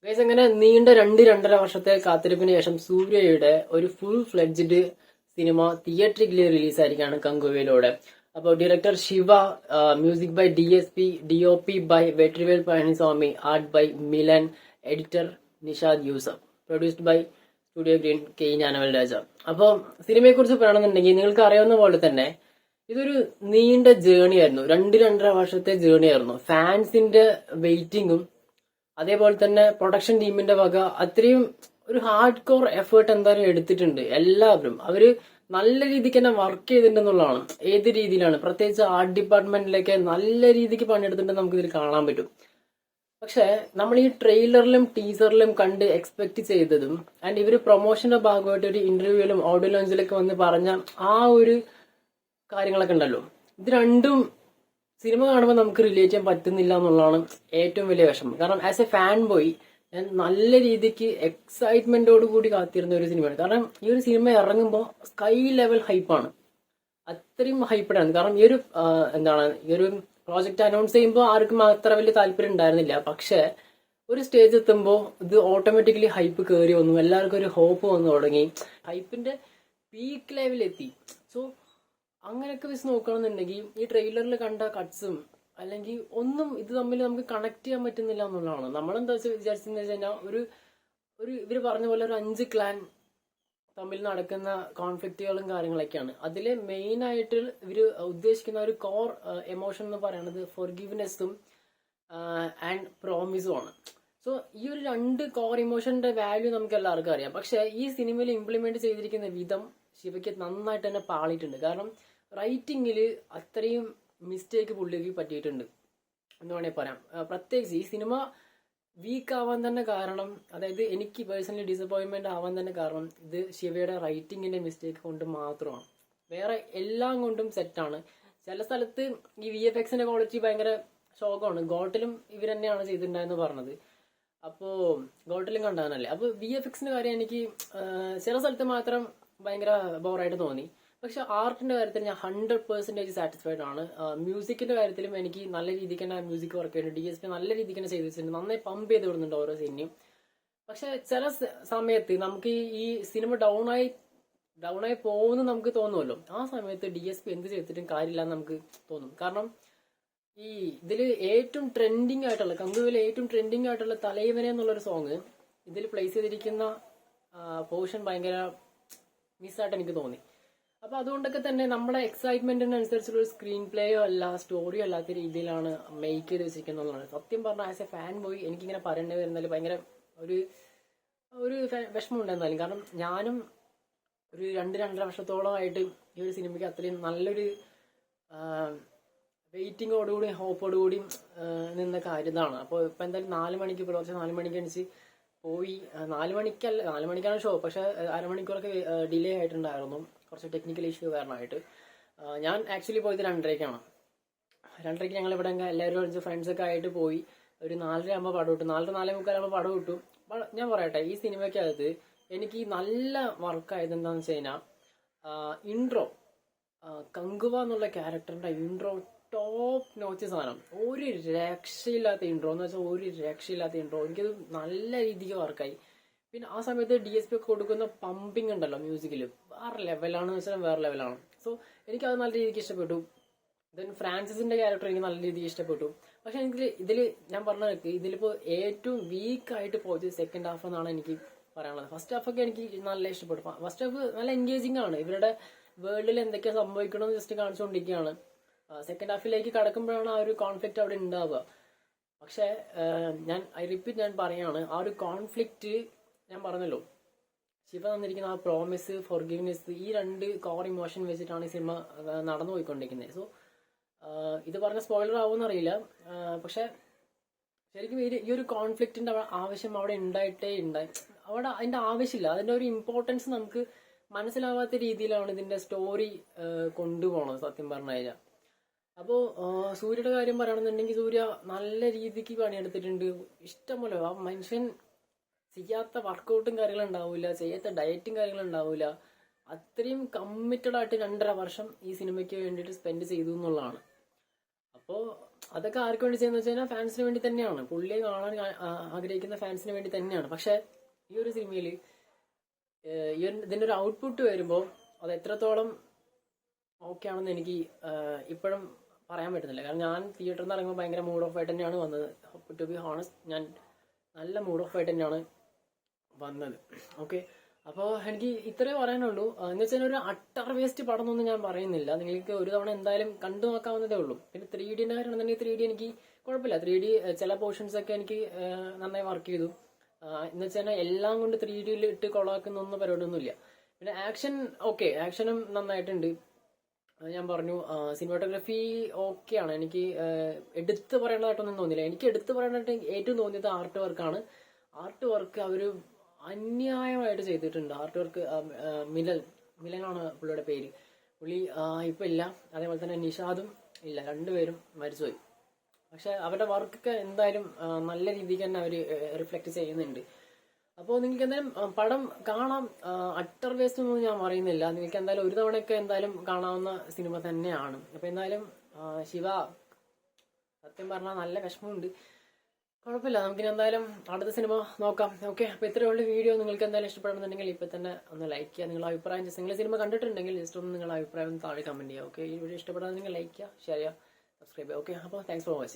Guys അങ്ങനെ നീണ്ട 2-2.5 വർഷത്തെ കാത്തിരിപ്പിന് ശേഷം സൂര്യയുടെ ഒരു ഫുൾ ഫ്ലെഡ്ജ്ഡ് സിനിമ തിയേറ്ററിക്കലി റിലീസായിരിക്കാണ് കങ്കുവയിലൂടെ. അപ്പോൾ director Siva, music by DSP, DOP by Vetrivel Pazhanisamy, art by Milan, editor Nishad Yusuf, produced by studio green, K Gnanavel Raja. അപ്പോൾ സിനിമയെ കുറിച്ച് പറയണമെന്നുണ്ടെങ്കിൽ നിങ്ങൾക്ക് അറിയാവുന്ന പോലെ തന്നെ ഇതൊരു നീണ്ട ജേണി ആയിരുന്നു. 2-2.5 വർഷത്തെ ജേണി ആയിരുന്നു. ഫാൻസിന്റെ വെയിറ്റിംഗും അതേപോലെ തന്നെ പ്രൊഡക്ഷൻ ടീമിന്റെ വക അത്രയും ഒരു ഹാർഡ് കോർ എഫേർട്ട് എന്തായാലും എടുത്തിട്ടുണ്ട്. എല്ലാവരും അവര് നല്ല രീതിക്ക് തന്നെ വർക്ക് ചെയ്തിട്ടുണ്ടെന്നുള്ളതാണ്. ഏത് രീതിയിലാണ്, പ്രത്യേകിച്ച് ആർട്ട് ഡിപ്പാർട്ട്മെന്റിലേക്ക് നല്ല രീതിക്ക് പണിയെടുത്തിട്ടുണ്ടെന്ന് നമുക്ക് ഇതിൽ കാണാൻ പറ്റും. പക്ഷെ നമ്മൾ ഈ ട്രെയിലറിലും ടീസറിലും കണ്ട് എക്സ്പെക്ട് ചെയ്തതും ആൻഡ് ഇവര് പ്രൊമോഷന്റെ ഭാഗമായിട്ട് ഒരു ഇന്റർവ്യൂവിലും ഓഡിയോ ലോഞ്ചിലൊക്കെ വന്ന് പറഞ്ഞ ആ ഒരു കാര്യങ്ങളൊക്കെ ഉണ്ടല്ലോ, ഇത് രണ്ടും സിനിമ കാണുമ്പോൾ നമുക്ക് റിലേറ്റ് ചെയ്യാൻ പറ്റുന്നില്ല എന്നുള്ളതാണ് ഏറ്റവും വലിയ വിഷമം. കാരണം ആസ് എ ഫാൻ ബോയ് ഞാൻ നല്ല രീതിക്ക് എക്സൈറ്റ്മെന്റോട് കൂടി കാത്തിരുന്ന ഒരു സിനിമയാണ്. കാരണം ഈ ഒരു സിനിമ ഇറങ്ങുമ്പോൾ സ്കൈ ലെവൽ ഹൈപ്പാണ്, അത്രയും ഹൈപ്പഡാണ്. കാരണം ഈ ഒരു പ്രോജക്റ്റ് അനൗൺസ് ചെയ്യുമ്പോൾ ആർക്കും അത്ര വലിയ താല്പര്യം ഉണ്ടായിരുന്നില്ല. പക്ഷെ ഒരു സ്റ്റേജ് എത്തുമ്പോൾ ഇത് ഓട്ടോമാറ്റിക്കലി ഹൈപ്പ് കയറി വന്നു, എല്ലാവർക്കും ഒരു ഹോപ്പ് വന്നു തുടങ്ങി, ഹൈപ്പിന്റെ പീക്ക് ലെവലെത്തി. സോ അങ്ങനെയൊക്കെ വെച്ച് നോക്കുകയാണെന്നുണ്ടെങ്കിൽ ഈ ട്രെയിലറിൽ കണ്ട കട്ട്സും അല്ലെങ്കിൽ ഒന്നും ഇത് തമ്മിൽ നമുക്ക് കണക്ട് ചെയ്യാൻ പറ്റുന്നില്ല എന്നുള്ളതാണ്. നമ്മളെന്താ വിചാരിച്ചെന്ന് വെച്ച് കഴിഞ്ഞാൽ ഒരു ഇവര് പറഞ്ഞ പോലെ ഒരു 5 ക്ലാൻ തമ്മിൽ നടക്കുന്ന കോൺഫ്ലിക്റ്റുകളും കാര്യങ്ങളൊക്കെയാണ്. അതിലെ മെയിൻ ആയിട്ട് ഇവര് ഉദ്ദേശിക്കുന്ന ഒരു കോർ എമോഷൻ എന്ന് പറയുന്നത് ഫോർഗിവ്നെസ്സും ആൻഡ് പ്രോമിസും ആണ്. സോ ഈ ഒരു 2 കോർ ഇമോഷന്റെ വാല്യൂ നമുക്ക് എല്ലാവർക്കും അറിയാം. പക്ഷെ ഈ സിനിമയിൽ ഇംപ്ലിമെന്റ് ചെയ്തിരിക്കുന്ന വിധം ശിവയ്ക്ക് നന്നായിട്ട് തന്നെ പാളിയിട്ടുണ്ട്. കാരണം റൈറ്റിംഗിൽ അത്രയും മിസ്റ്റേക്ക് പുള്ളിക്ക് പറ്റിയിട്ടുണ്ട് എന്ന് വേണമെങ്കിൽ പറയാം. പ്രത്യേകിച്ച് ഈ സിനിമ വീക്ക് ആവാൻ തന്നെ കാരണം, അതായത് എനിക്ക് പേഴ്സണലി ഡിസപ്പോയിന്റ്മെന്റ് ആവാൻ തന്നെ കാരണം ഇത് ശിവയുടെ റൈറ്റിംഗിന്റെ മിസ്റ്റേക്ക് കൊണ്ട് മാത്രമാണ്. വേറെ എല്ലാം കൊണ്ടും സെറ്റാണ്. ചില സ്ഥലത്ത് ഈ VFXന്റെ ക്വാളിറ്റി ഭയങ്കര ശോകമാണ്. ഗോട്ടിലും ഇവർ തന്നെയാണ് ചെയ്തിട്ടുണ്ടായെന്ന് പറഞ്ഞത്. അപ്പോ ഗോട്ടിലും കണ്ടാനല്ലേ. അപ്പൊ VFXന്റെ കാര്യം എനിക്ക് ചില സ്ഥലത്ത് മാത്രം ഭയങ്കര ബോറായിട്ട് തോന്നി. പക്ഷെ ആർട്ടിന്റെ കാര്യത്തിൽ ഞാൻ 100% സാറ്റിസ്ഫൈഡ് ആണ്. മ്യൂസിക്കിന്റെ കാര്യത്തിലും എനിക്ക് നല്ല രീതിക്ക് തന്നെ മ്യൂസിക് വർക്ക് ചെയ്യുന്നുണ്ട്. DSP നല്ല രീതിക്ക് തന്നെ ചെയ്ത് വെച്ചിട്ടുണ്ട്, നന്നായി പമ്പ് ചെയ്ത് വിടുന്നുണ്ട് ഓരോ സീനിനും. പക്ഷെ ചില സമയത്ത് നമുക്ക് ഈ സിനിമ ഡൗൺ ആയി പോകുന്നു നമുക്ക് തോന്നുമല്ലോ, ആ സമയത്ത് DSP എന്ത് ചെയ്തിട്ടും കാര്യമില്ല എന്ന് നമുക്ക് തോന്നും. കാരണം ഈ ഇതില് ഏറ്റവും ട്രെൻഡിങ് ആയിട്ടുള്ള കങ്കുവിലെ ഏറ്റവും ട്രെൻഡിങ് ആയിട്ടുള്ള തലൈവനെ എന്നുള്ളൊരു സോങ് ഇതിൽ പ്ലേസ് ചെയ്തിരിക്കുന്ന പോർഷൻ ഭയങ്കര മിസ്സായിട്ട് എനിക്ക് തോന്നി. അപ്പൊ അതുകൊണ്ടൊക്കെ തന്നെ നമ്മുടെ എക്സൈറ്റ്മെന്റിനനുസരിച്ചുള്ള ഒരു സ്ക്രീൻ പ്ലേയോ അല്ല, സ്റ്റോറിയോ അല്ലാത്ത രീതിയിലാണ് മേക്ക് ചെയ്ത് വെച്ചിരിക്കുന്നതാണ്. സത്യം പറഞ്ഞാൽ ആസ് എ ഫാൻ ബോയ് എനിക്കിങ്ങനെ പറയേണ്ടി വരുന്നതിൽ ഭയങ്കര ഒരു വിഷമം ഉണ്ടായിരുന്നാലും. കാരണം ഞാനും ഒരു 2-2.5 വർഷത്തോളമായിട്ട് ഈ ഒരു സിനിമയ്ക്ക് അത്രയും നല്ലൊരു വെയിറ്റിങ്ങോടുകൂടി ഹോപ്പോടുകൂടി നിന്ന കാര്യതാണ്. അപ്പോൾ ഇപ്പൊ എന്തായാലും 4 മണിക്ക് പുലർച്ചെ 4 മണിക്ക് എണിച്ച് പോയി. 4 മണിക്കാണ് ഷോ, പക്ഷെ അരമണിക്കൂറൊക്കെ ഡിലേ ആയിട്ടുണ്ടായിരുന്നു കുറച്ച് ടെക്നിക്കൽ ഇഷ്യൂ കാരണമായിട്ട്. ഞാൻ ആക്ച്വലി പോയത് 2:30ക്കാണ്. 2:30ക്ക് ഞങ്ങൾ ഇവിടെ എല്ലാവരും ഫ്രണ്ട്സൊക്കെ ആയിട്ട് പോയി. ഒരു 4:30 ആകുമ്പോൾ പടം വിട്ടു. 4-4:45 ആകുമ്പോൾ പടം വിട്ടു. ഞാൻ പറയട്ടെ, ഈ സിനിമയ്ക്കകത്ത് എനിക്ക് നല്ല വർക്കായത് എന്താണെന്ന് വെച്ച് കഴിഞ്ഞാൽ ഇൻട്രോ, കങ്കുവ എന്നുള്ള ക്യാരക്ടറിന്റെ ഇൻട്രോ ടോപ്പ് നോച്ച് സാധനം. ഒരു രക്ഷയില്ലാത്ത ഇൻട്രോ എന്ന് വെച്ചാൽ ഒരു രക്ഷയില്ലാത്ത ഇൻട്രോ. എനിക്കത് നല്ല രീതിക്ക് വർക്കായി. പിന്നെ ആ സമയത്ത് DSP ഒക്കെ കൊടുക്കുന്ന പമ്പിങ് ഉണ്ടല്ലോ മ്യൂസിക്കിൽ, വേറെ ലെവലാണെന്ന് വെച്ചാൽ വേറെ ലെവലാണ്. സോ എനിക്കത് നല്ല രീതിക്ക് ഇഷ്ടപ്പെട്ടു. ദെൻ ഫ്രാൻസിന്റെ ക്യാരക്ടർ എനിക്ക് നല്ല രീതിക്ക് ഇഷ്ടപ്പെട്ടു. പക്ഷെ എനിക്ക് ഇതിൽ ഞാൻ പറഞ്ഞ ഇതിലിപ്പോ ഏറ്റവും വീക്കായിട്ട് പോയത് സെക്കൻഡ് ഹാഫ് എന്നാണ് എനിക്ക് പറയാനുള്ളത്. ഫസ്റ്റ് ഹാഫൊക്കെ എനിക്ക് നല്ല ഇഷ്ടപ്പെട്ടു. ഫസ്റ്റ് ഹാഫ് നല്ല എൻഗേജിങ് ആണ്. ഇവരുടെ വേൾഡിൽ എന്തൊക്കെയാ സംഭവിക്കണമെന്ന് ജസ്റ്റ് കാണിച്ചുകൊണ്ടിരിക്കുകയാണ്. സെക്കൻഡ് ഹാഫിലേക്ക് കടക്കുമ്പോഴാണ് ആ ഒരു കോൺഫ്ലിക്റ്റ് അവിടെ ഉണ്ടാവുക. പക്ഷെ ഞാൻ പറയാണ്, ആ ഒരു കോൺഫ്ലിക്റ്റ് ഞാൻ പറഞ്ഞല്ലോ, ശിവ തന്നിരിക്കുന്ന ആ പ്രോമിസ്, ഫോർഗിവ്നെസ്, ഈ 2 കോർ ഇമോഷൻ വെച്ചിട്ടാണ് ഈ സിനിമ നടന്നു പോയിക്കൊണ്ടിരിക്കുന്നത്. സോ ഇത് പറഞ്ഞ സ്പോയിലർ ആവുമെന്ന് അറിയില്ല. പക്ഷെ ശരിക്കും ഈ ഒരു കോൺഫ്ലിക്റ്റിന്റെ ആവശ്യം അവിടെ അവിടെ അതിന്റെ ആവശ്യമില്ല. അതിന്റെ ഒരു ഇമ്പോർട്ടൻസ് നമുക്ക് മനസ്സിലാവാത്ത രീതിയിലാണ് ഇതിന്റെ സ്റ്റോറി കൊണ്ടുപോകണത് സത്യം പറഞ്ഞു കഴിഞ്ഞാൽ. അപ്പോ സൂര്യയുടെ കാര്യം പറയുകയാണെന്നുണ്ടെങ്കിൽ സൂര്യ നല്ല രീതിക്ക് പണിയെടുത്തിട്ടുണ്ട്. ഇഷ്ടംപോലെ ആ മനുഷ്യൻ ചെയ്യാത്ത വർക്കൗട്ടും കാര്യങ്ങളും ഉണ്ടാവില്ല, ചെയ്യാത്ത ഡയറ്റും കാര്യങ്ങളും ഉണ്ടാവില്ല. അത്രയും കമ്മിറ്റഡ് ആയിട്ട് 2.5 വർഷം ഈ സിനിമയ്ക്ക് വേണ്ടിയിട്ട് സ്പെൻഡ് ചെയ്തു എന്നുള്ളതാണ്. അപ്പോൾ അതൊക്കെ ആർക്ക് വേണ്ടി ചെയ്യുന്ന വെച്ച് കഴിഞ്ഞാൽ ഫാൻസിന് വേണ്ടി തന്നെയാണ്, പുള്ളിയെ കാണാൻ ആഗ്രഹിക്കുന്ന ഫാൻസിന് വേണ്ടി തന്നെയാണ്. പക്ഷെ ഈ ഒരു സിനിമയിൽ ഇതിന്റെ ഒരു ഔട്ട്പുട്ട് വരുമ്പോൾ അത് എത്രത്തോളം ഓക്കെ ആണെന്ന് എനിക്ക് ഇപ്പോഴും പറയാൻ പറ്റുന്നില്ല. കാരണം ഞാൻ തിയേറ്ററിൽ നിന്ന് ഇറങ്ങുമ്പോൾ ഭയങ്കര മൂഡ് ഓഫ് ആയിട്ട് തന്നെയാണ് വന്നത്. ടു ബി ഹോണസ്റ്റ്, ഞാൻ നല്ല മൂഡ് ഓഫ് ആയിട്ട് തന്നെയാണ് വന്നത്. ഓക്കെ, അപ്പോൾ എനിക്ക് ഇത്രേ പറയാനുള്ളൂ. എന്ന് വെച്ചാൽ ഒരു അട്ടർ വേസ്റ്റ് പടം എന്നൊന്നും ഞാൻ പറയുന്നില്ല. നിങ്ങൾക്ക് ഒരു തവണ എന്തായാലും കണ്ടു നോക്കാവുന്നതേ ഉള്ളൂ. പിന്നെ 3Dന്റെ കാര്യമാണെന്നുണ്ടെങ്കിൽ 3D എനിക്ക് കുഴപ്പമില്ല. 3D ചില പോർഷൻസ് ഒക്കെ എനിക്ക് നന്നായി വർക്ക് ചെയ്തു. എന്ന് വെച്ചാൽ എല്ലാം കൊണ്ട് 3Dയിൽ ഇട്ട് കൊളാക്കുന്ന പരിപാടിയൊന്നുമില്ല. പിന്നെ ആക്ഷൻ ഓക്കെ, ആക്ഷനും നന്നായിട്ടുണ്ട്. ഞാൻ പറഞ്ഞു സിനിമാറ്റോഗ്രഫി ഓക്കെയാണ്. എനിക്ക് എടുത്ത് പറയേണ്ടതായിട്ടൊന്നും തോന്നിയില്ല. എനിക്ക് എടുത്ത് പറയേണ്ടതായിട്ട് ഏറ്റവും തോന്നിയത് ആർട്ട് വർക്കാണ്. ആർട്ട് വർക്ക് അവര് അന്യായമായിട്ട് ചെയ്തിട്ടുണ്ട്. ആർട്ട് വർക്ക് മിലനാണ് പുള്ളിയുടെ പേര്. പുള്ളി ഇപ്പൊ ഇല്ല. അതേപോലെ തന്നെ നിഷാദും ഇല്ല, രണ്ടുപേരും മരിച്ചുപോയി. പക്ഷെ അവരുടെ വർക്കൊക്കെ എന്തായാലും നല്ല രീതിക്ക് തന്നെ അവര് റിഫ്ലക്ട് ചെയ്യുന്നുണ്ട്. അപ്പോൾ നിങ്ങൾക്ക് എന്തായാലും പടം കാണാം. അട്ടർ വേസ്റ്റ് ഒന്നും ഞാൻ പറയുന്നില്ല. നിങ്ങൾക്ക് എന്തായാലും ഒരു തവണയൊക്കെ എന്തായാലും കാണാവുന്ന സിനിമ തന്നെയാണ്. അപ്പൊ എന്തായാലും ശിവ, സത്യം പറഞ്ഞാൽ നല്ല വിഷമമുണ്ട്. കുഴപ്പമില്ല, നമുക്കിനി എന്തായാലും അടുത്ത സിനിമ നോക്കാം. ഓക്കെ, അപ്പൊ ഇത്രയുള്ള വീഡിയോ നിങ്ങൾക്ക് എന്തായാലും ഇഷ്ടപ്പെടുന്നുണ്ടെങ്കിൽ ഇപ്പൊ തന്നെ ഒന്ന് ലൈക്ക് ചെയ്യുക. നിങ്ങളുടെ അഭിപ്രായം നിങ്ങൾ സിനിമ കണ്ടിട്ടുണ്ടെങ്കിൽ ജസ്റ്റ് ഒന്ന് നിങ്ങളുടെ അഭിപ്രായം താഴെ കമന്റ് ചെയ്യുക. ഓക്കെ, ഈ വീഡിയോ ഇഷ്ടപ്പെടാൻ നിങ്ങൾ ലൈക്ക് ചെയ്യുക, ഷെയർ ചെയ്യുക, സബ്സ്ക്രൈബ് ചെയ്യുക. ഓക്കെ, അപ്പോൾ താങ്ക്സ് ഫോർ വാച്ചിങ്.